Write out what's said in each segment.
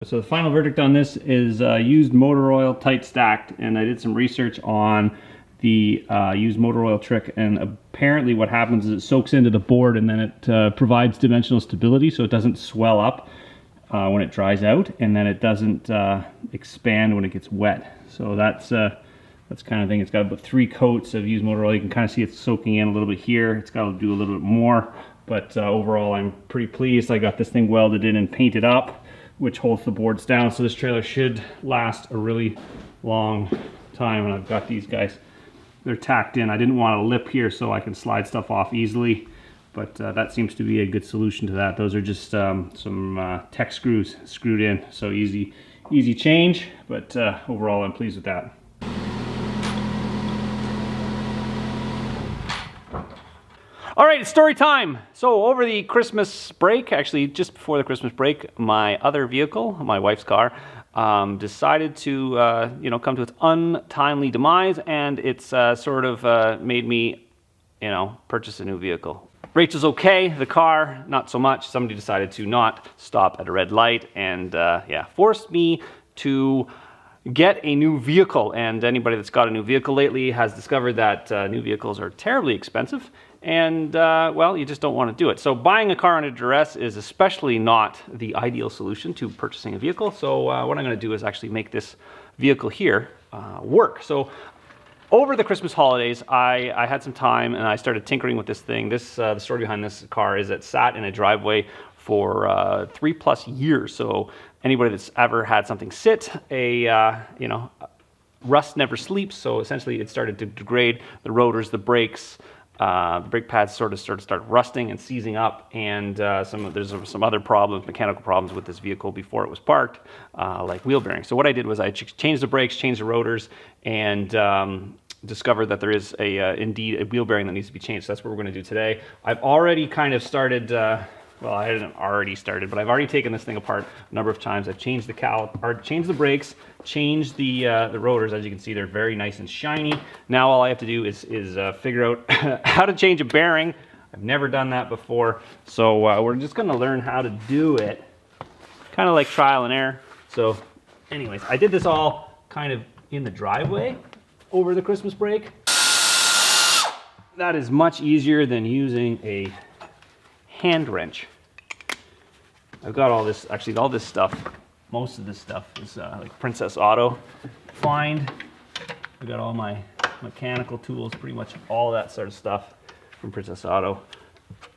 So the final verdict on this is used motor oil tight stacked, and I did some research on the used motor oil trick, and apparently what happens is it soaks into the board and then it provides dimensional stability so it doesn't swell up when it dries out, and then it doesn't expand when it gets wet. So that's kind of thing. It's got about 3 coats of used motor oil. You can kind of see it's soaking in a little bit here. It's got to do a little bit more, but overall I'm pretty pleased. I got this thing welded in and painted up, which holds the boards down, so this trailer should last a really long time. And I've got these guys, they're tacked in. I didn't want a lip here so I can slide stuff off easily, but that seems to be a good solution to that. Those are just some tech screws screwed in, so easy change, but overall I'm pleased with that. All right, it's story time. So over the Christmas break, actually just before the Christmas break, my other vehicle, my wife's car, decided to come to its untimely demise, and it's sort of made me purchase a new vehicle. Rachel's okay, the car not so much. Somebody decided to not stop at a red light and forced me to get a new vehicle. And anybody that's got a new vehicle lately has discovered that new vehicles are terribly expensive, and well, you just don't want to do it. So buying a car under duress is especially not the ideal solution to purchasing a vehicle. So what I'm going to do is actually make this vehicle here work. So over the Christmas holidays, I had some time and I started tinkering with this thing. The story behind this car is it sat in a driveway for 3+ years. So anybody that's ever had something sit, rust never sleeps. So essentially it started to degrade the rotors, the brakes. The brake pads sort of start rusting and seizing up, and there's some other problems, mechanical problems with this vehicle before it was parked, like wheel bearings. So what I did was I changed the brakes, changed the rotors, and discovered that there is indeed a wheel bearing that needs to be changed. So that's what we're going to do today. I've already kind of started. Well, I hadn't already started, but I've already taken this thing apart a number of times. I've changed changed the brakes, changed the rotors. As you can see, they're very nice and shiny. Now all I have to do is figure out how to change a bearing. I've never done that before, so we're just going to learn how to do it, kind of like trial and error. So anyways, I did this all kind of in the driveway over the Christmas break. That is much easier than using a hand wrench. I've got all this, actually all this stuff, most of this stuff is like Princess Auto find. I've got all my mechanical tools, pretty much all that sort of stuff from Princess Auto.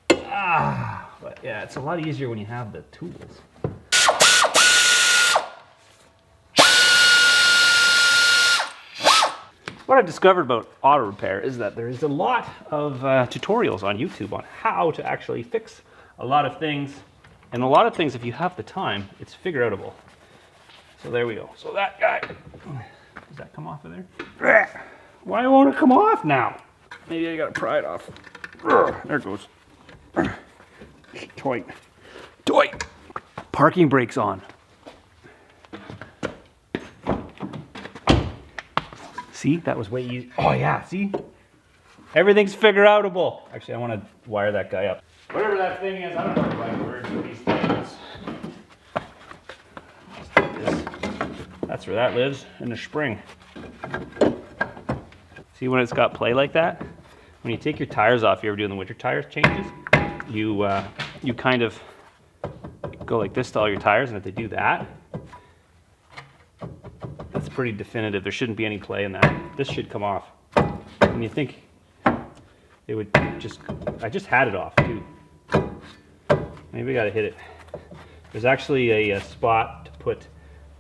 But yeah, it's a lot easier when you have the tools. What I've discovered about auto repair is that there is a lot of tutorials on YouTube on how to actually fix a lot of things. And a lot of things, if you have the time, it's figure-outable. So there we go. So that guy, does that come off of there? Why won't it come off now? Maybe I gotta pry it off. There it goes. Toy. Parking brakes on. See, that was way easy. Oh yeah, see? Everything's figure-outable. Actually, I want to wire that guy up. Whatever that thing is, I don't know the right words for these things. That's where that lives, in the spring. See when it's got play like that? When you take your tires off, you ever doing the winter tire changes? You kind of go like this to all your tires, and if they do that, that's pretty definitive. There shouldn't be any play in that. This should come off. And you think it would I just had it off too. Maybe I gotta hit it. There's actually a spot to put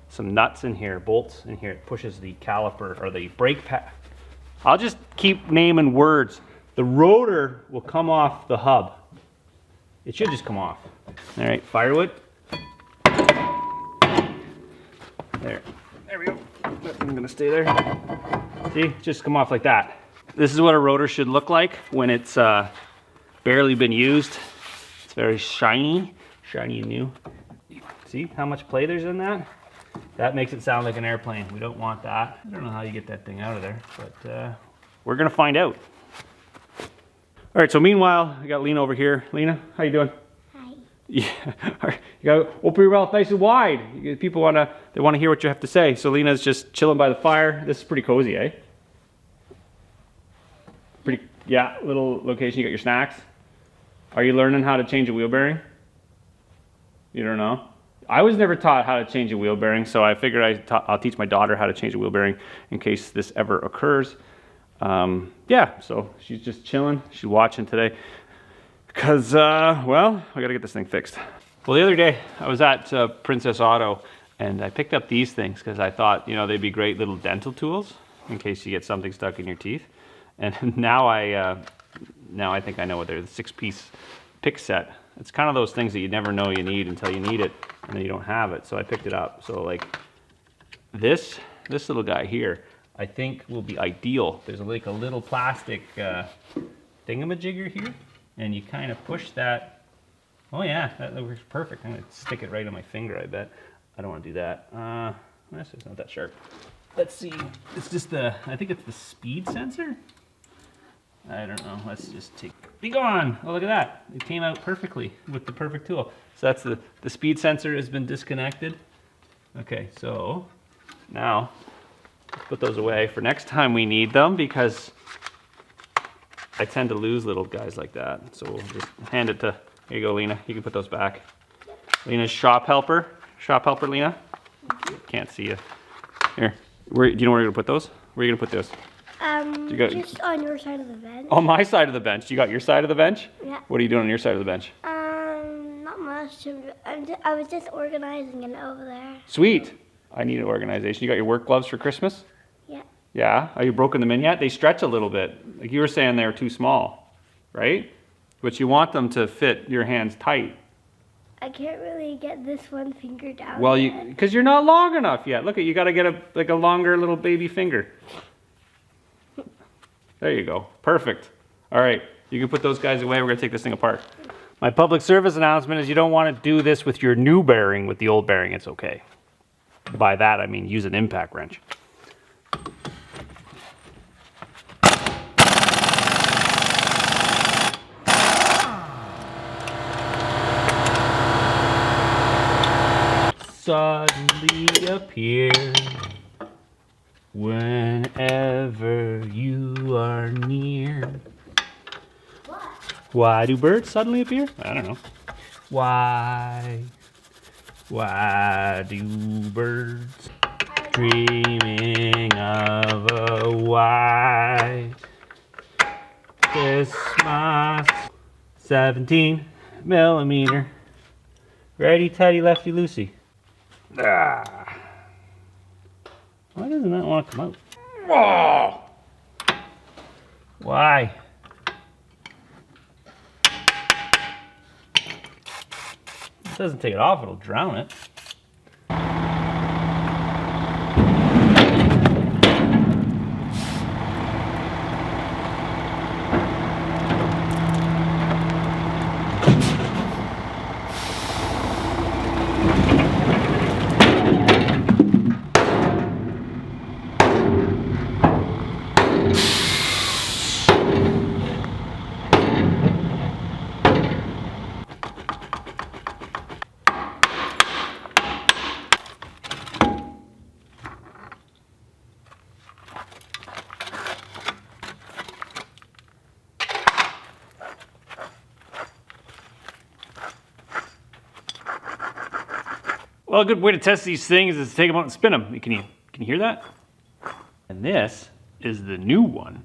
some nuts in here, bolts in here. It pushes the caliper or the brake pad. I'll just keep naming words. The rotor will come off the hub. It should just come off. All right, firewood. There we go. That thing's gonna stay there. See, just come off like that. This is what a rotor should look like when it's barely been used. It's very shiny and new. See how much play there's in that? That makes it sound like an airplane. We don't want that. I don't know how you get that thing out of there, but we're gonna find out. All right, so meanwhile, I got Lena over here. Lena, how you doing? Hi. Yeah, you gotta open your mouth nice and wide. People wanna hear what you have to say. So Lena's just chilling by the fire. This is pretty cozy, eh? Pretty, yeah, little location. You got your snacks. Are you learning how to change a wheel bearing? You don't know? I was never taught how to change a wheel bearing, so I figured I'll teach my daughter how to change a wheel bearing in case this ever occurs. Yeah, so she's just chilling. She's watching today. Because, well, I gotta get this thing fixed. Well, the other day I was at Princess Auto and I picked up these things because I thought, you know, they'd be great little dental tools in case you get something stuck in your teeth. And now I think I know what they're, the 6-piece pick set. It's kind of those things that you never know you need until you need it and then you don't have it. So I picked it up. So like this little guy here, I think will be ideal. There's like a little plastic thingamajigger here. And you kind of push that. Oh yeah, that works perfect. I'm gonna stick it right on my finger, I bet. I don't want to do that. This is not that sharp. Let's see. It's just I think it's the speed sensor. I don't know. Let's just be gone. Oh, look at that. It came out perfectly with the perfect tool. So that's the speed sensor has been disconnected. Okay, so now let's put those away for next time we need them because I tend to lose little guys like that. So we'll just hand it to, here you go, Lena. You can put those back. Lena's shop helper. Shop helper, Lena. Can't see you. Here. Do you know where you're going to put those? Where are you going to put those? Just on your side of the bench. On my side of the bench. You got your side of the bench? Yeah. What are you doing on your side of the bench? Not much. I was just organizing it over there. Sweet. I need an organization. You got your work gloves for Christmas? Yeah. Yeah? Have you broken them in yet? They stretch a little bit. Like you were saying, they're too small, right? But you want them to fit your hands tight. I can't really get this one finger down. Well, because you're not long enough yet. Look, you got to get a longer little baby finger. There you go. Perfect. All right, you can put those guys away. We're gonna take this thing apart. My public service announcement is you don't want to do this with your new bearing. With the old bearing, it's okay. By that, I mean use an impact wrench. Suddenly appear whenever you are near. What? Why do birds suddenly appear? I don't know. Why do birds dreaming of a white Christmas? 17 millimeter. Righty tighty, lefty loosey. Ah. Why doesn't that want to come out? Oh! Why? It doesn't take it off, it'll drown it. Well, a good way to test these things is to take them out and spin them. Can you hear that? And this is the new one.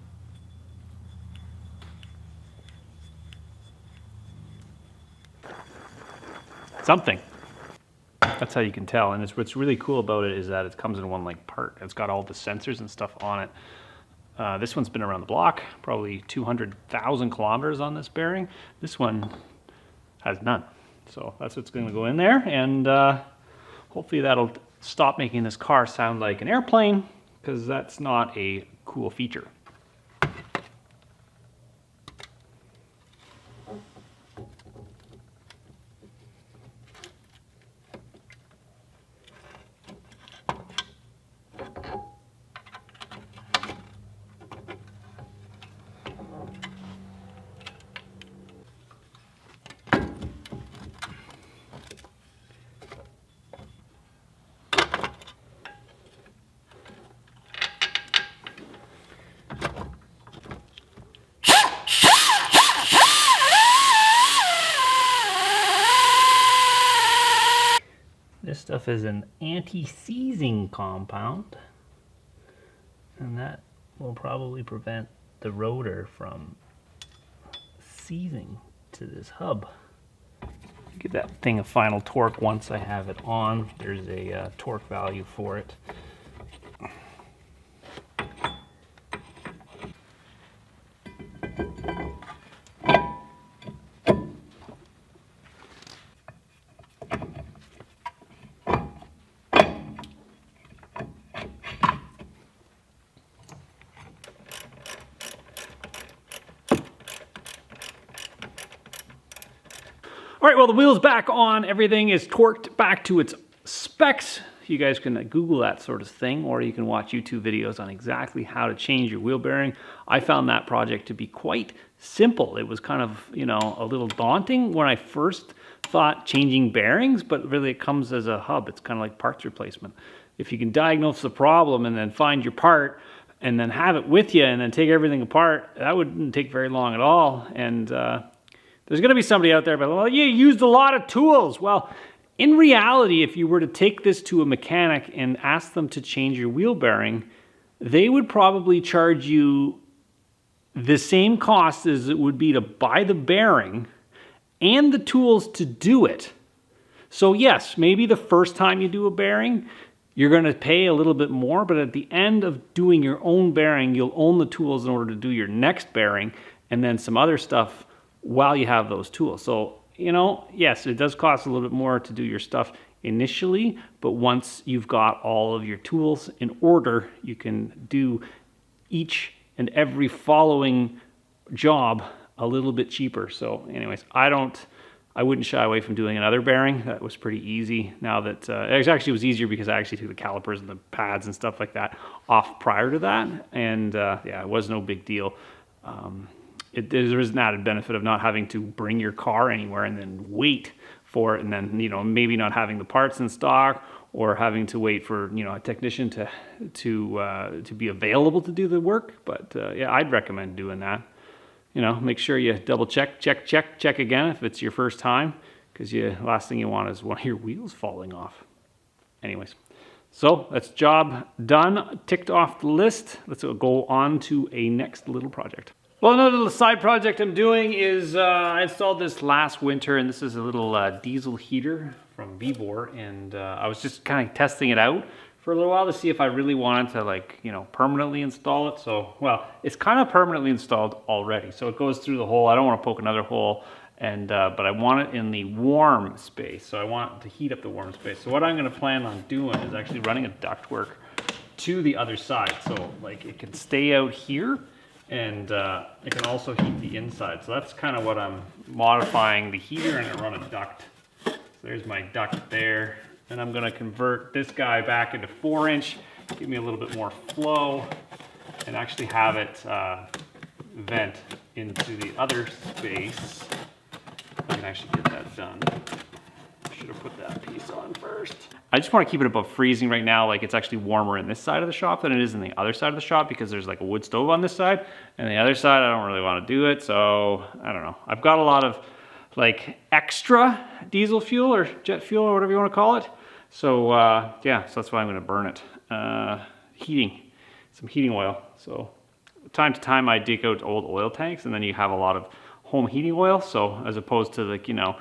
Something. That's how you can tell. And what's really cool about it is that it comes in one like part. It's got all the sensors and stuff on it. This one's been around the block, probably 200,000 kilometers on this bearing. This one has none. So that's what's going to go in there. And hopefully that'll stop making this car sound like an airplane, because that's not a cool feature. stuff is an anti-seizing compound, and that will probably prevent the rotor from seizing to this hub. Give that thing a final torque once I have it on. There's a torque value for it. All right, well, the wheel's back on. Everything is torqued back to its specs. You guys can Google that sort of thing, or you can watch YouTube videos on exactly how to change your wheel bearing. I found that project to be quite simple. It was kind of, you know, a little daunting when I first thought changing bearings, but really it comes as a hub. It's kind of like parts replacement. If you can diagnose the problem and then find your part and then have it with you and then take everything apart, that wouldn't take very long at all. And there's going to be somebody out there, but well, you used a lot of tools. Well, in reality, if you were to take this to a mechanic and ask them to change your wheel bearing, they would probably charge you the same cost as it would be to buy the bearing and the tools to do it. So yes, maybe the first time you do a bearing, you're going to pay a little bit more, but at the end of doing your own bearing, you'll own the tools in order to do your next bearing and then some other stuff while you have those tools. So, you know, yes, it does cost a little bit more to do your stuff initially, but once you've got all of your tools in order, you can do each and every following job a little bit cheaper. So anyways, I wouldn't shy away from doing another bearing. That was pretty easy. Now that it actually was easier because I actually took the calipers and the pads and stuff like that off prior to that. And yeah, it was no big deal. There is an added benefit of not having to bring your car anywhere and then wait for it, and then, you know, maybe not having the parts in stock or having to wait for, you know, a technician to be available to do the work. But yeah, I'd recommend doing that. You know, make sure you double check again if it's your first time, because last thing you want is one of your wheels falling off. Anyways, so that's job done, ticked off the list. Let's go on to a next little project. Well, another little side project I'm doing is I installed this last winter, and this is a little diesel heater from Vibor, and I was just kind of testing it out for a little while to see if I really wanted to, like, you know, permanently install it. So, well, it's kind of permanently installed already, so it goes through the hole. I don't want to poke another hole, and but I want it in the warm space, so I want to heat up the warm space. So what I'm going to plan on doing is actually running a ductwork to the other side, so like it can stay out here, and it can also heat the inside. So that's kind of what I'm modifying the heater, and I run a duct. So there's my duct there. And I'm gonna convert this guy back into 4-inch, give me a little bit more flow, and actually have it vent into the other space. I can actually get that done. Should have put that piece on first. I just want to keep it above freezing right now. Like, it's actually warmer in this side of the shop than it is in the other side of the shop, because there's like a wood stove on this side, and the other side I don't really want to do it. So I don't know. I've got a lot of like extra diesel fuel or jet fuel or whatever you want to call it. So yeah, so that's why I'm going to burn it. Some heating oil. So time to time I dig out old oil tanks, and then you have a lot of home heating oil. So as opposed to, like, you know,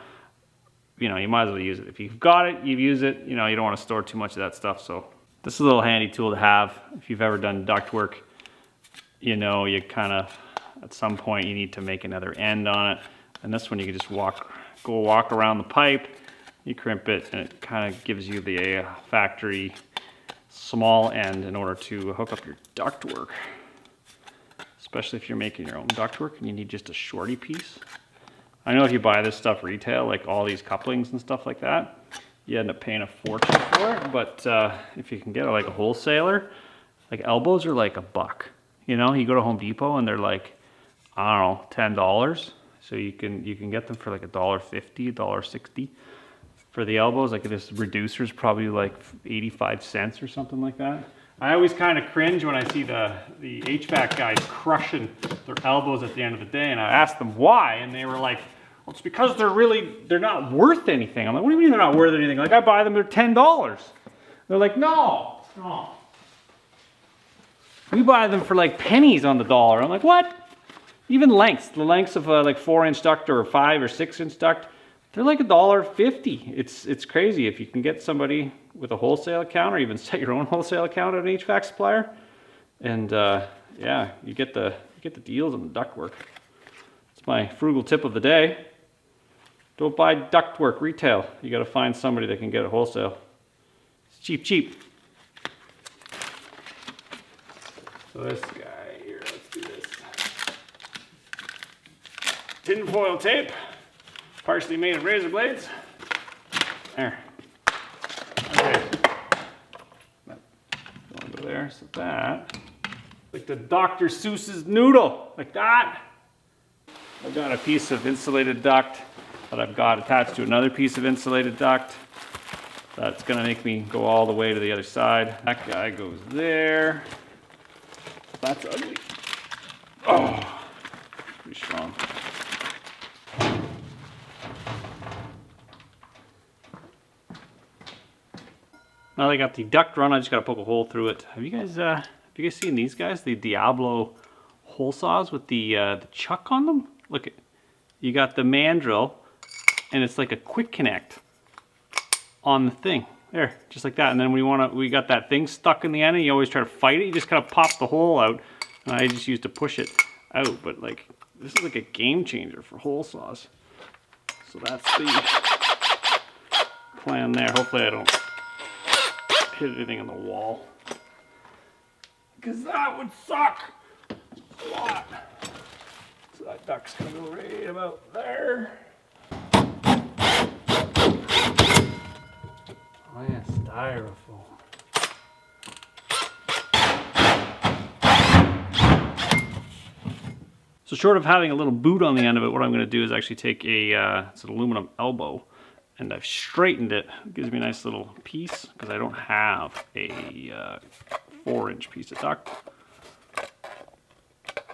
you might as well use it. If you've got it, you use it. You know, you don't want to store too much of that stuff. So this is a little handy tool to have. If you've ever done duct work, you know, you kind of, at some point you need to make another end on it. And this one you can just walk around the pipe, you crimp it, and it kind of gives you the factory small end in order to hook up your ductwork. Especially if you're making your own ductwork and you need just a shorty piece. I know if you buy this stuff retail, like all these couplings and stuff like that, you end up paying a fortune for it. But if you can get it like a wholesaler, like elbows are like $1. You know, you go to Home Depot and they're like, I don't know, $10. So you can get them for like $1.50, $1.60 for the elbows. Like this reducer's probably like 85 cents or something like that. I always kind of cringe when I see the HVAC guys crushing their elbows at the end of the day, and I asked them why, and they were like, Well, it's because they're not worth anything. I'm like, what do you mean they're not worth anything? Like, I buy them, they're $10. They're like, no. We buy them for like pennies on the dollar. I'm like, what? Even lengths, the lengths of like 4-inch duct or 5 or 6-inch duct, they're like $1.50. It's crazy. If you can get somebody with a wholesale account or even set your own wholesale account at an HVAC supplier, and yeah, you get the deals on the ductwork. It's my frugal tip of the day. Don't buy ductwork retail. You got to find somebody that can get it wholesale. It's cheap. So this guy here, let's do this. Tin foil tape, partially made of razor blades. There. Okay. Going to there, so that, like the Dr. Seuss's noodle, like that. I've got a piece of insulated duct that I've got attached to another piece of insulated duct. That's gonna make me go all the way to the other side. That guy goes there. That's ugly. Oh, pretty strong. Now that I got the duct run, I just gotta poke a hole through it. Have you guys seen these guys? The Diablo hole saws with the chuck on them? Look, you got the mandrel, and it's like a quick connect on the thing. There, just like that. And then we got that thing stuck in the end, and you always try to fight it. You just kind of pop the hole out, and I just used to push it out. But like, this is like a game changer for hole saws. So that's the plan there. Hopefully I don't hit anything on the wall, because that would suck a lot. So that duct's gonna go right about there. Oh yeah, styrofoam. So short of having a little boot on the end of it, what I'm gonna do is actually take it's an aluminum elbow, and I've straightened it. It gives me a nice little piece, because I don't have a 4-inch piece of duct.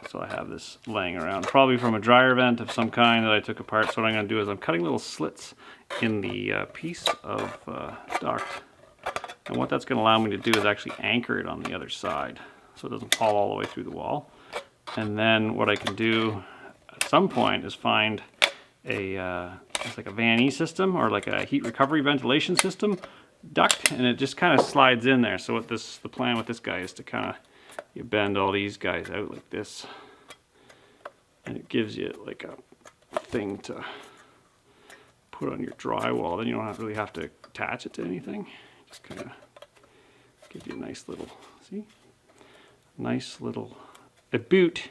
So I have this laying around, probably from a dryer vent of some kind that I took apart. So what I'm gonna do is I'm cutting little slits in the piece of duct. And what that's gonna allow me to do is actually anchor it on the other side, so it doesn't fall all the way through the wall. And then what I can do at some point is find it's like a Van E system, or like a heat recovery ventilation system duct, and it just kind of slides in there. So the plan with this guy is to kind of, you bend all these guys out like this, and it gives you like a thing to put on your drywall. Then you don't really have to attach it to anything. Just kind of give you a nice little, see? Nice little, a boot.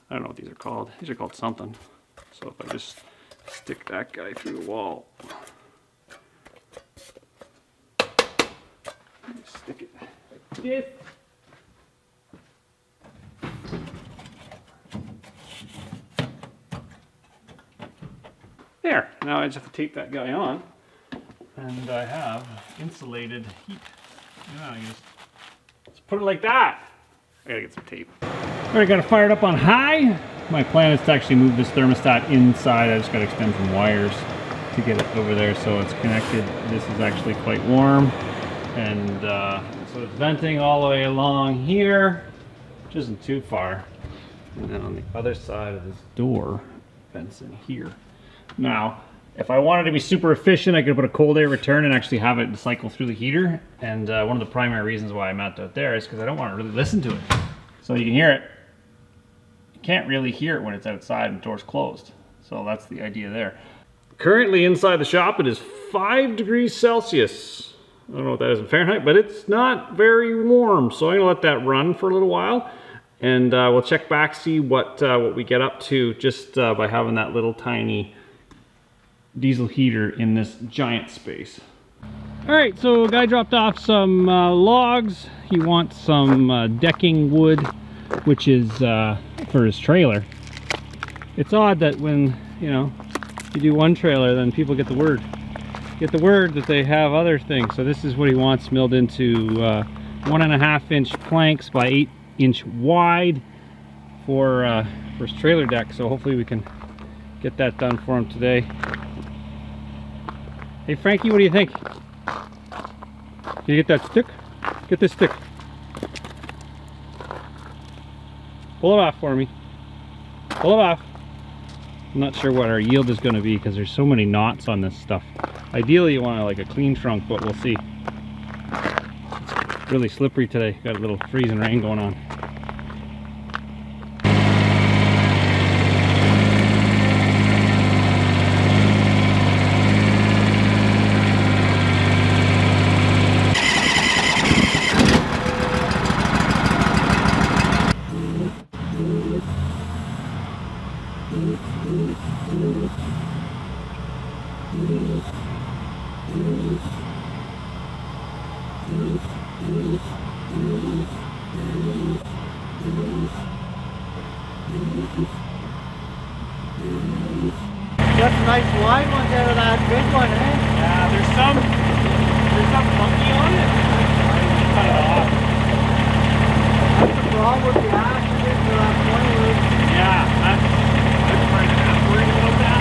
I don't know what these are called. These are called something. So if I just stick that guy through the wall, stick it like this. There, now I just have to tape that guy on, and I have insulated heat. Now I just put it like that. I gotta get some tape. Alright, got it fired up on high. My plan is to actually move this thermostat inside. I just gotta extend some wires to get it over there so it's connected. This is actually quite warm, and so it's venting all the way along here, which isn't too far. And then on the other side of this door, vents in here. Now, if I wanted to be super efficient, I could put a cold air return and actually have it cycle through the heater. And one of the primary reasons why I mounted it there is because I don't want to really listen to it. So you can hear it. You can't really hear it when it's outside and the door's closed. So that's the idea there. Currently inside the shop, it is 5 degrees Celsius. I don't know what that is in Fahrenheit, but it's not very warm. So I'm gonna let that run for a little while. And we'll check back, see what we get up to just by having that little tiny diesel heater in this giant space. All right, so a guy dropped off some logs. He wants some decking wood, which is for his trailer. It's odd that when, you know, you do one trailer, then people get the word that they have other things. So this is what he wants milled into 1.5-inch planks by 8-inch wide for his trailer deck. So hopefully we can get that done for him today. Hey Frankie, what do you think? Can you get that stick? Get this stick. Pull it off for me. Pull it off. I'm not sure what our yield is going to be because there's so many knots on this stuff. Ideally you want like a clean trunk, but we'll see. It's really slippery today. Got a little freezing rain going on. Got some nice wide ones out of that big one, eh? Yeah, there's some monkey on it. Cut it off. That's the problem with the accident for that point was. Yeah, I'm kind of worried about that.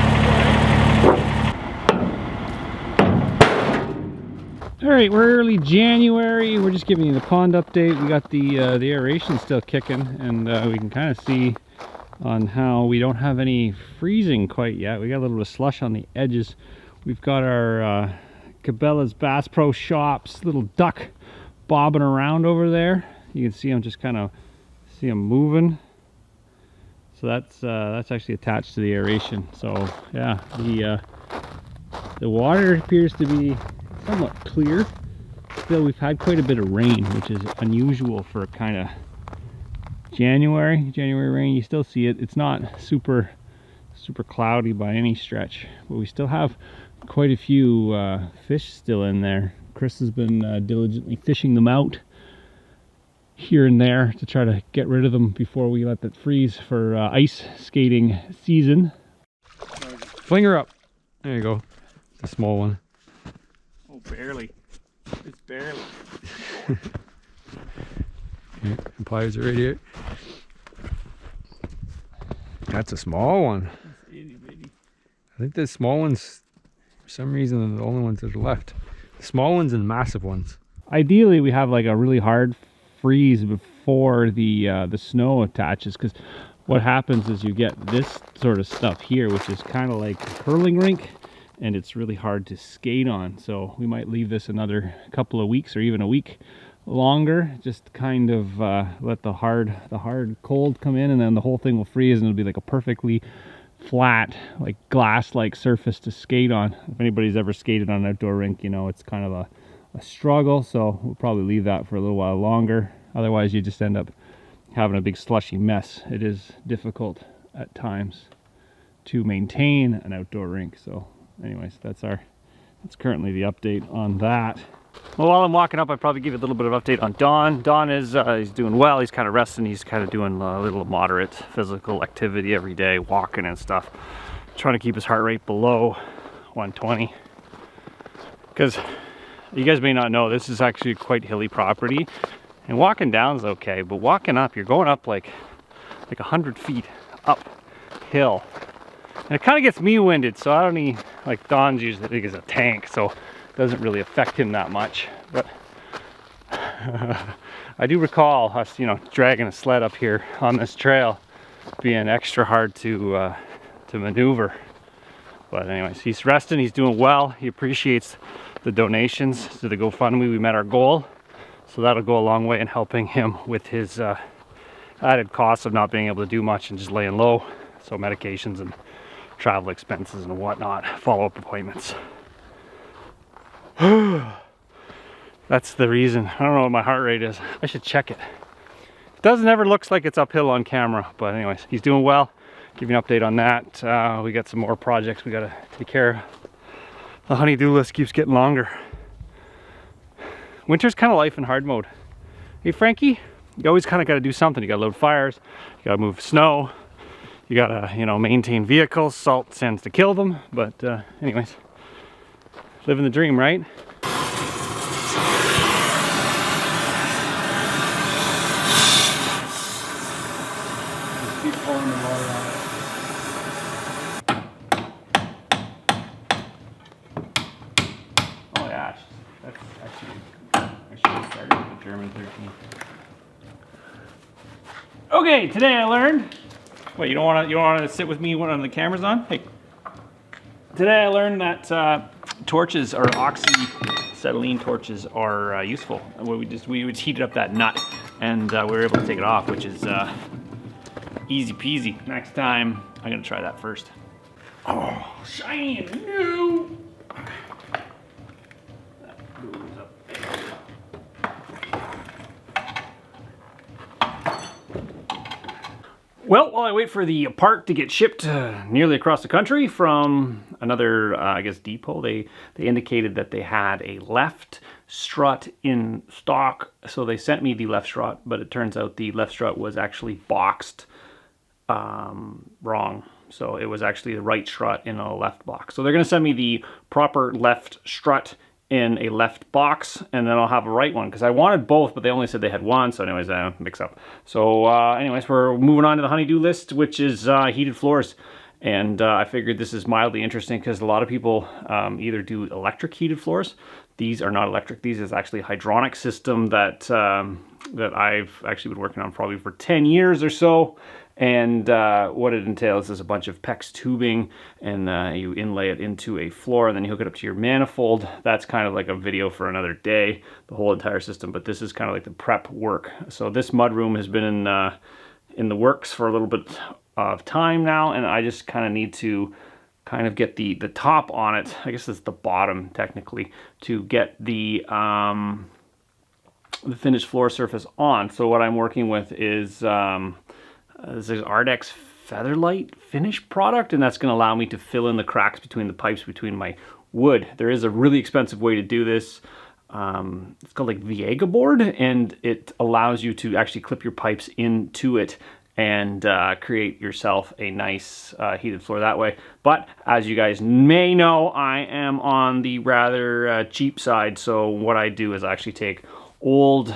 All right, we're early January. We're just giving you the pond update. We got the aeration still kicking, and we can kind of see on how we don't have any freezing quite yet. We got a little bit of slush on the edges. We've got our Cabela's Bass Pro Shops little duck bobbing around over there. You can see him just kind of moving. So that's actually attached to the aeration. So yeah, the water appears to be somewhat clear. Still, we've had quite a bit of rain, which is unusual for kind of January rain. You still see it. It's not super cloudy by any stretch, but we still have quite a few fish still in there. Chris has been diligently fishing them out here and there to try to get rid of them before we let that freeze for ice skating season. Fling her up. There you go. It's a small one. Oh, barely. It's barely. Yeah, pliers are right here. That's a small one. I think the small ones, for some reason, are the only ones that are left. The small ones and massive ones. Ideally, we have like a really hard freeze before the snow attaches, because what happens is you get this sort of stuff here, which is kind of like a curling rink, and it's really hard to skate on. So we might leave this another couple of weeks or even a week longer, just kind of let the hard cold come in, and then the whole thing will freeze and it'll be like a perfectly flat, like glass-like surface to skate on. If anybody's ever skated on an outdoor rink, you know it's kind of a struggle, so we'll probably leave that for a little while longer. Otherwise you just end up having a big slushy mess. It is difficult at times to maintain an outdoor rink. So anyways, that's currently the update on that. Well, while I'm walking up, I'd probably give you a little bit of update on Don. Don is he's doing well. He's kind of resting. He's kind of doing a little moderate physical activity every day, walking and stuff, trying to keep his heart rate below 120. Because you guys may not know, this is actually quite hilly property, and walking down is okay, but walking up, you're going up like 100 feet uphill. And it kind of gets me winded, so I don't need, like Don's usually big as a tank, so it doesn't really affect him that much. But I do recall us, you know, dragging a sled up here on this trail being extra hard to maneuver. But anyways, he's resting, he's doing well. He appreciates the donations to the GoFundMe. We met our goal, so that'll go a long way in helping him with his added costs of not being able to do much and just laying low. So medications and travel expenses and whatnot, follow-up appointments. That's the reason. I don't know what my heart rate is. I should check it. It doesn't ever looks like it's uphill on camera, but anyways, he's doing well. Give you an update on that. We got some more projects we gotta take care of. The honey-do list keeps getting longer. Winter's kind of life in hard mode. Hey Frankie, you always kind of got to do something. You got to load fires, you got to move snow, you got to, you know, maintain vehicles. Salt tends to kill them, but anyways, living the dream, right? Keep pulling the water out. German 13. Okay, today I learned. Wait, you don't want to sit with me when the camera's on? Hey. Today I learned that torches or oxyacetylene torches are useful. We would heated up that nut, and we were able to take it off, which is easy peasy. Next time I'm gonna try that first. Oh, shiny and new. Well, while I wait for the part to get shipped nearly across the country from another, I guess, depot, they indicated that they had a left strut in stock. So they sent me the left strut, but it turns out the left strut was actually boxed wrong. So it was actually the right strut in a left box. So they're going to send me the proper left strut in a left box, and then I'll have a right one, because I wanted both, but they only said they had one. So anyways, mix up. So anyways, we're moving on to the honey-do list, which is heated floors. And I figured this is mildly interesting because a lot of people either do electric heated floors. These are not electric. These is actually a hydronic system that that I've actually been working on probably for 10 years or so. And what it entails is a bunch of PEX tubing, and you inlay it into a floor, and then you hook it up to your manifold. That's kind of like a video for another day, the whole entire system, but this is kind of like the prep work. So this mudroom has been in the works for a little bit of time now, and I just kind of need to kind of get the top on it. I guess it's the bottom technically, to get the finished floor surface on. So what I'm working with is this is Ardex Featherlight finish product, and that's going to allow me to fill in the cracks between the pipes between my wood. There is a really expensive way to do this. It's called like Viega board, and it allows you to actually clip your pipes into it and create yourself a nice heated floor that way. But as you guys may know, I am on the rather cheap side. So what I do is I actually take old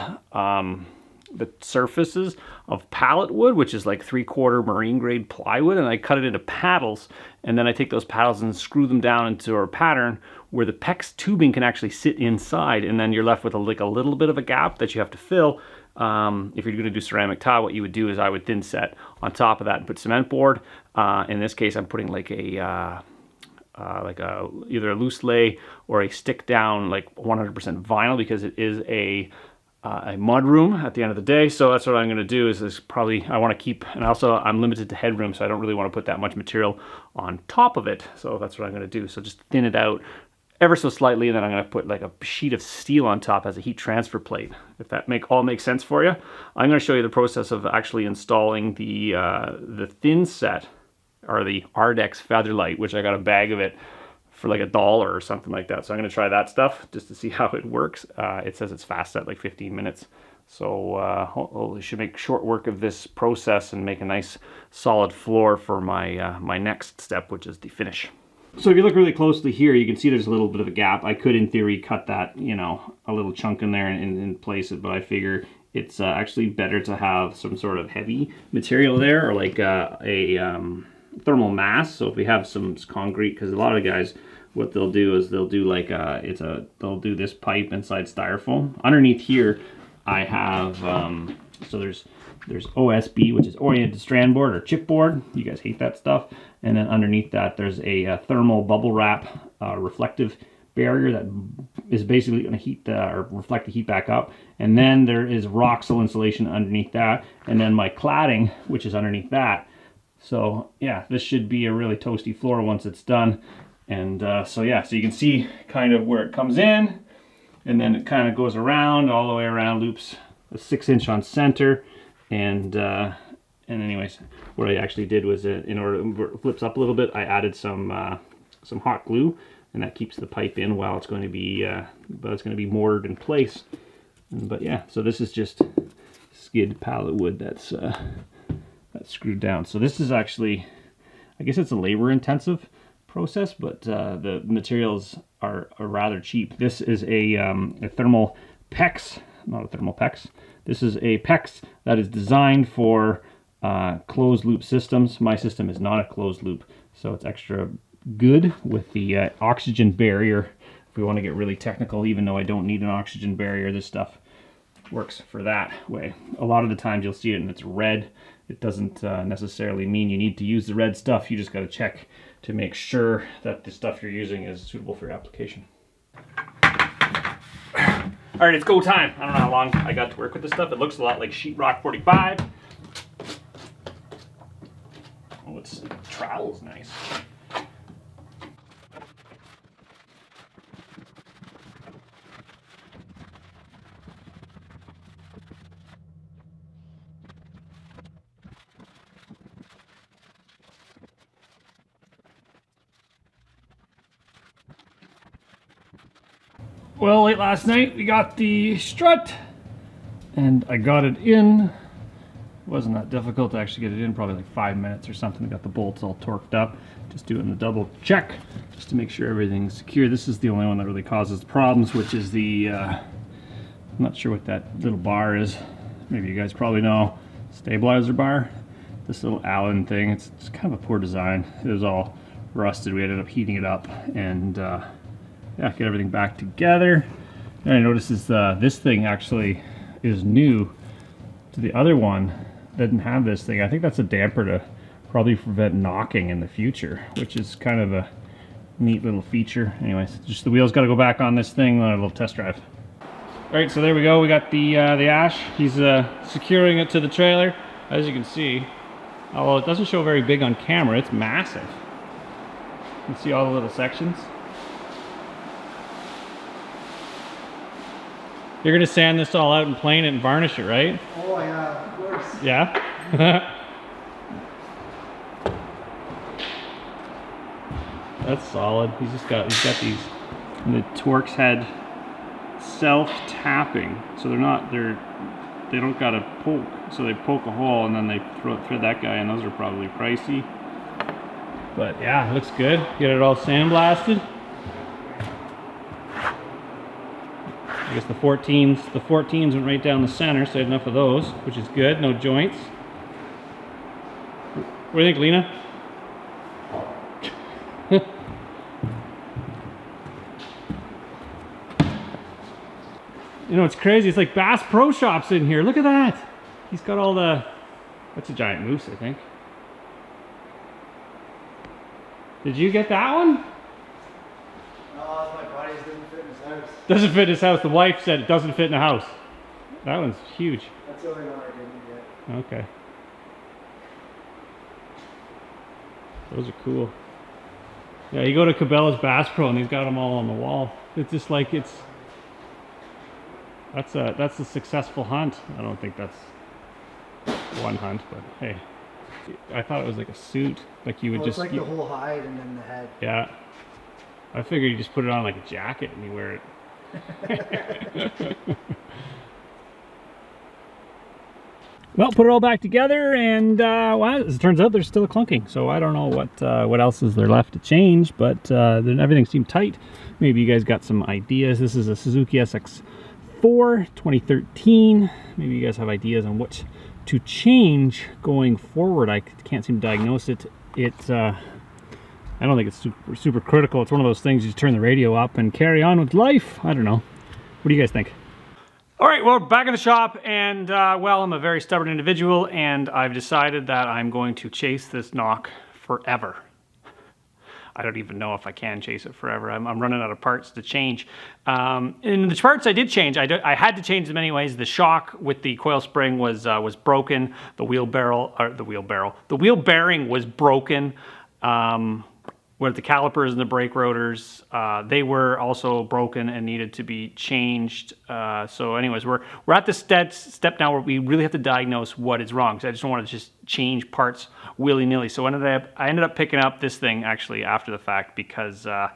the surfaces of pallet wood, which is like 3/4 marine grade plywood, and I cut it into paddles, and then I take those paddles and screw them down into a pattern where the PEX tubing can actually sit inside, and then you're left with like a little bit of a gap that you have to fill. If you're going to do ceramic tile, what you would do is I would thin set on top of that and put cement board. In this case, I'm putting like a either a loose lay or a stick down like 100% vinyl, because it is a mud room at the end of the day. So that's what I'm going to do is probably, I want to keep, and also I'm limited to headroom, so I don't really want to put that much material on top of it. So that's what I'm going to do. So just thin it out ever so slightly, and then I'm going to put like a sheet of steel on top as a heat transfer plate. If that all makes sense for you, I'm going to show you the process of actually installing the thin set, or the Ardex Featherlight, which I got a bag of it for like $1 or something like that. So I'm going to try that stuff just to see how it works. It says it's fast at like 15 minutes. So hopefully should make short work of this process and make a nice solid floor for my my next step, which is the finish. So if you look really closely here, you can see there's a little bit of a gap. I could, in theory, cut that, you know, a little chunk in there and place it, but I figure it's actually better to have some sort of heavy material there, or like a thermal mass. So if we have some concrete, because a lot of guys, what they'll do is they'll do like they'll do this pipe inside styrofoam. Underneath here, I have so there's OSB, which is oriented strand board or chipboard. You guys hate that stuff. And then underneath that, there's a thermal bubble wrap reflective barrier that is basically going to heat or reflect the heat back up. And then there is Roxel insulation underneath that, and then my cladding, which is underneath that. So yeah, this should be a really toasty floor once it's done. And so yeah, so you can see kind of where it comes in, and then it kind of goes around, all the way around, loops a 6-inch on center. And anyways, what I actually did was, in order it flips up a little bit, I added some hot glue, and that keeps the pipe in while it's going to be mortared in place. But yeah, so this is just skid pallet wood that's screwed down. So this is actually, I guess it's a labor intensive process, but the materials are rather cheap. This is a thermal PEX, not a thermal PEX. This is a PEX that is designed for closed loop systems. My system is not a closed loop, so it's extra good with the oxygen barrier. If we want to get really technical, even though I don't need an oxygen barrier, this stuff works for that way. A lot of the times you'll see it and it's red. It doesn't necessarily mean you need to use the red stuff. You just got to check to make sure that the stuff you're using is suitable for your application. All right, it's go time. I don't know how long I got to work with this stuff. It looks a lot like sheetrock 45. Oh, the trowel's nice. Well, late last night we got the strut and I got it in. It wasn't that difficult to actually get it in, probably like 5 minutes or something. I got the bolts all torqued up. Just doing the double check just to make sure everything's secure. This is the only one that really causes problems, which is the, I'm not sure what that little bar is. Maybe you guys probably know. Stabilizer bar. This little Allen thing, it's kind of a poor design. It was all rusted. We ended up heating it up and yeah, get everything back together. And I noticed is this thing actually is new to the other one that didn't have this thing. I think that's a damper to probably prevent knocking in the future, which is kind of a neat little feature. Anyways, just the wheels got to go back on this thing on a little test drive. All right, so there we go. We got the ash. He's securing it to the trailer. As you can see, although it doesn't show very big on camera, it's massive. You can see all the little sections. You're gonna sand this all out and plane it and varnish it, right? Oh yeah, of course. Yeah? That's solid. He's got these, and the Torx had self-tapping, so they don't gotta poke. So they poke a hole and then they thread that guy in. Those are probably pricey. But yeah, it looks good. Get it all sandblasted. I guess the 14s went right down the center, so I had enough of those, which is good. No joints. What do you think, Lena? You know, it's crazy. It's like Bass Pro Shops in here. Look at that. He's got all the... That's a giant moose, I think. Did you get that one? No, my buddies didn't fit in his house. Doesn't fit in his house. The wife said it doesn't fit in the house. That one's huge. That's the only one I didn't get. Okay. Those are cool. Yeah, you go to Cabela's Bass Pro and he's got them all on the wall. It's just like that's a successful hunt. I don't think that's one hunt, but hey, I thought it was like a suit, like you would It's like you, the whole hide and then the head. yeah. I figured you just put it on like a jacket and you wear it. Well, put it all back together, and well, as it turns out, there's still a clunking. So I don't know what else is there left to change, but then everything seemed tight. Maybe you guys got some ideas. This is a Suzuki SX4 2013. Maybe you guys have ideas on what to change going forward. I can't seem to diagnose it. I don't think it's super critical. It's one of those things you just turn the radio up and carry on with life. I don't know. What do you guys think? All right, well, back in the shop, and well, I'm a very stubborn individual, and I've decided that I'm going to chase this knock forever. I don't even know if I can chase it forever. I'm running out of parts to change. And the parts I did change, I had to change them anyways. The shock with the coil spring was broken. The wheel bearing was broken. With the calipers and the brake rotors, they were also broken and needed to be changed. So anyways, we're at the step now where we really have to diagnose what is wrong. So I just don't want to just change parts willy-nilly. So I ended up picking up this thing actually after the fact because I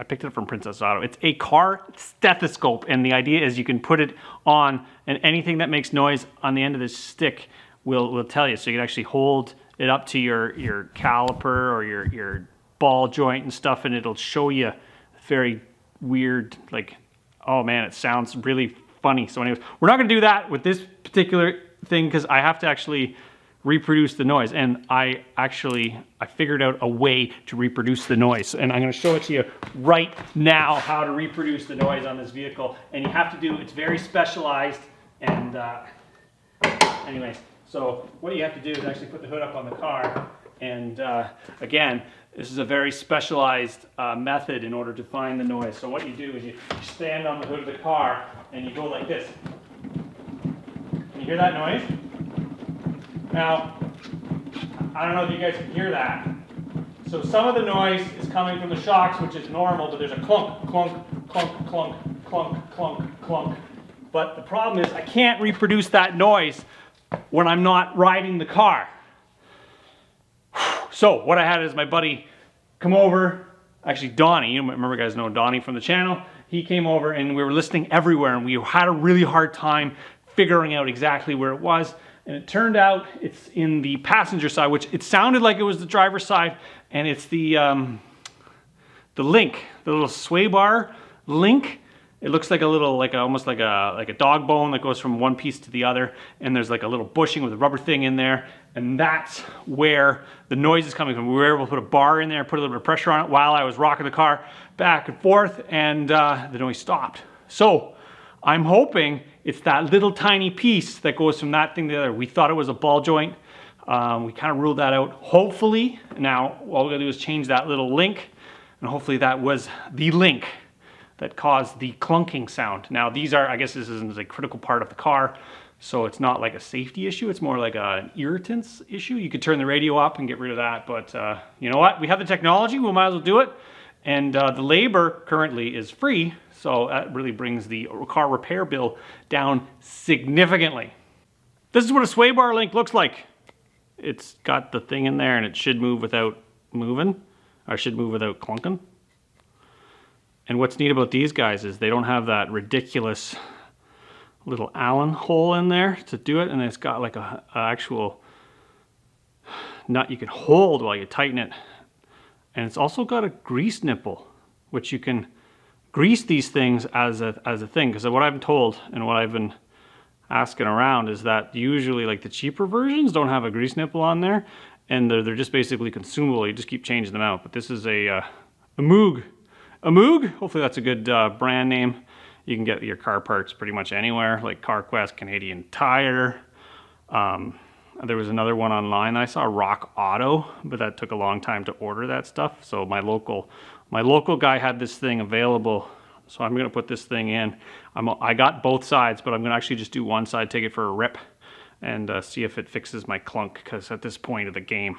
picked it up from Princess Auto. It's a car stethoscope, and the idea is you can put it on, and anything that makes noise on the end of this stick will tell you. So you can actually hold it up to your caliper or your ball joint and stuff, and it'll show you very weird, like, oh man, it sounds really funny. So anyways, we're not going to do that with this particular thing because I have to actually reproduce the noise, and I figured out a way to reproduce the noise, and I'm going to show it to you right now how to reproduce the noise on this vehicle. And you have to do, it's very specialized, And anyway, so what you have to do is actually put the hood up on the car. And again, this is a very specialized method in order to find the noise. So what you do is you stand on the hood of the car and you go like this. Can you hear that noise? Now, I don't know if you guys can hear that. So some of the noise is coming from the shocks, which is normal, but there's a clunk, clunk, clunk, clunk, clunk, clunk, clunk. But the problem is I can't reproduce that noise when I'm not riding the car. So what I had is my buddy come over, actually Donnie, you remember guys know Donnie from the channel. He came over and we were listening everywhere and we had a really hard time figuring out exactly where it was. And it turned out it's in the passenger side, which it sounded like it was the driver's side, and it's the link, the little sway bar link. It looks like a little, almost like a dog bone that goes from one piece to the other, and there's like a little bushing with a rubber thing in there, and that's where the noise is coming from. We were able to put a bar in there, put a little bit of pressure on it while I was rocking the car back and forth, and the noise stopped. So I'm hoping it's that little tiny piece that goes from that thing to the other. We thought it was a ball joint. We kind of ruled that out. Hopefully, now all we gotta do is change that little link, and hopefully that was the link that caused the clunking sound. Now these are, I guess this isn't a critical part of the car, so it's not like a safety issue, it's more like an irritants issue. You could turn the radio up and get rid of that, but you know what? We have the technology, we might as well do it. And the labor currently is free, so that really brings the car repair bill down significantly. This is what a sway bar link looks like. It's got the thing in there and it should move without moving, or should move without clunking. And what's neat about these guys is they don't have that ridiculous little Allen hole in there to do it, and it's got like a actual nut you can hold while you tighten it. And it's also got a grease nipple, which you can grease these things as a thing. Because what I've been told and what I've been asking around is that usually like the cheaper versions don't have a grease nipple on there, and they're just basically consumable. You just keep changing them out. But this is a Moog. A Moog, hopefully that's a good brand name. You can get your car parts pretty much anywhere, like CarQuest, Canadian Tire. There was another one online. I saw Rock Auto, but that took a long time to order that stuff. So my local guy had this thing available. So I'm gonna put this thing in. I got both sides, but I'm gonna actually just do one side, take it for a rip, and see if it fixes my clunk, because at this point of the game,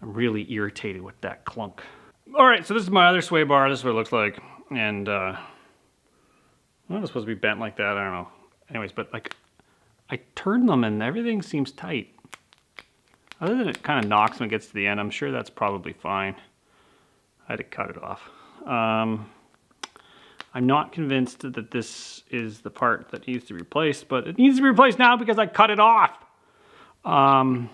I'm really irritated with that clunk. All right, so this is my other sway bar. This is what it looks like. And well, it's supposed to be bent like that, I don't know. Anyways, but like, I turned them and everything seems tight. Other than it kind of knocks when it gets to the end, I'm sure that's probably fine. I had to cut it off. I'm not convinced that this is the part that needs to be replaced, but it needs to be replaced now because I cut it off. I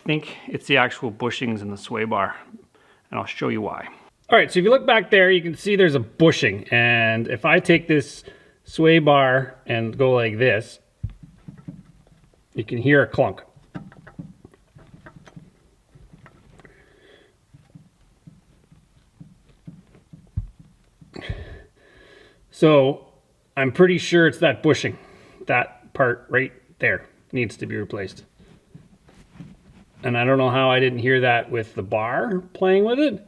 think it's the actual bushings in the sway bar, and I'll show you why. All right, so if you look back there, you can see there's a bushing, and if I take this sway bar and go like this, you can hear a clunk. So I'm pretty sure it's that bushing. That part right there needs to be replaced. And I don't know how I didn't hear that with the bar playing with it.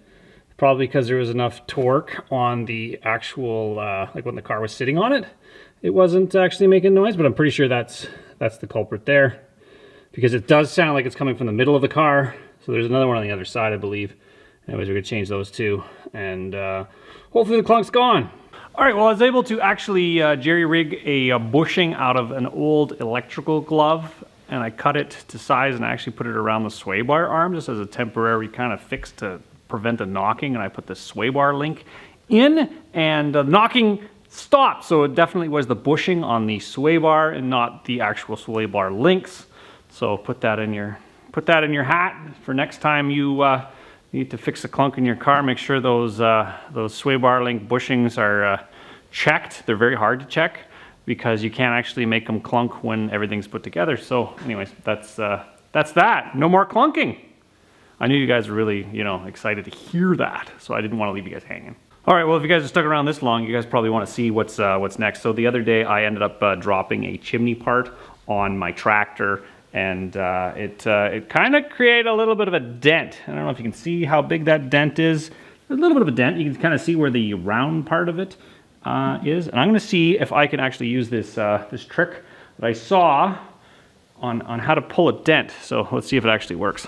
Probably because there was enough torque on the actual, like when the car was sitting on it, it wasn't actually making noise, but I'm pretty sure that's the culprit there. Because it does sound like it's coming from the middle of the car. So there's another one on the other side, I believe. Anyways, we're gonna change those two, and hopefully the clunk's gone. All right, well, I was able to actually jerry-rig a bushing out of an old electrical glove, and I cut it to size and I actually put it around the sway bar arm just as a temporary kind of fix to prevent the knocking, and I put the sway bar link in, and the knocking stopped. So it definitely was the bushing on the sway bar and not the actual sway bar links. So put that in your hat for next time you need to fix a clunk in your car. Make sure those sway bar link bushings are checked. They're very hard to check because you can't actually make them clunk when everything's put together. So anyways, that's that. No more clunking. I knew you guys were really, excited to hear that, so I didn't want to leave you guys hanging. All right, well, if you guys are stuck around this long, you guys probably want to see what's next. So the other day, I ended up dropping a chimney part on my tractor, and it kind of created a little bit of a dent. I don't know if you can see how big that dent is. A little bit of a dent. You can kind of see where the round part of it is. And I'm going to see if I can actually use this this trick that I saw on how to pull a dent. So let's see if it actually works.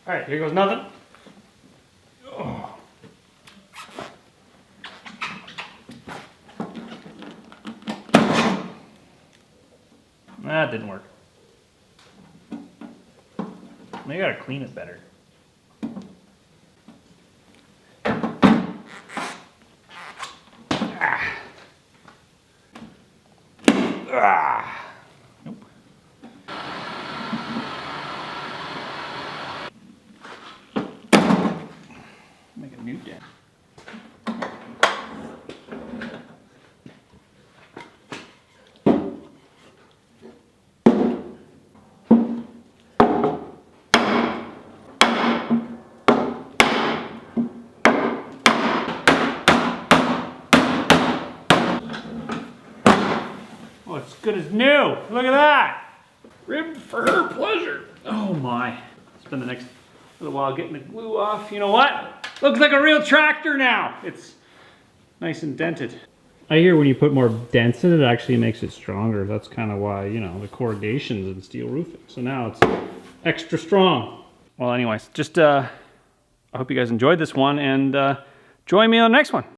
All right, here goes nothing. Oh. That didn't work. Maybe I gotta clean it better. Ah. Ah. Nope. Make a new dent. Oh, it's good as new. Look at that. Ribbed for her pleasure. Oh my. Spend the next little while getting the glue off. You know what? Looks like a real tractor now. It's nice and dented. I hear when you put more dents in it, it actually makes it stronger. That's kind of why, you know, the corrugation's in steel roofing. So now it's extra strong. Well, anyways, just I hope you guys enjoyed this one, and join me on the next one.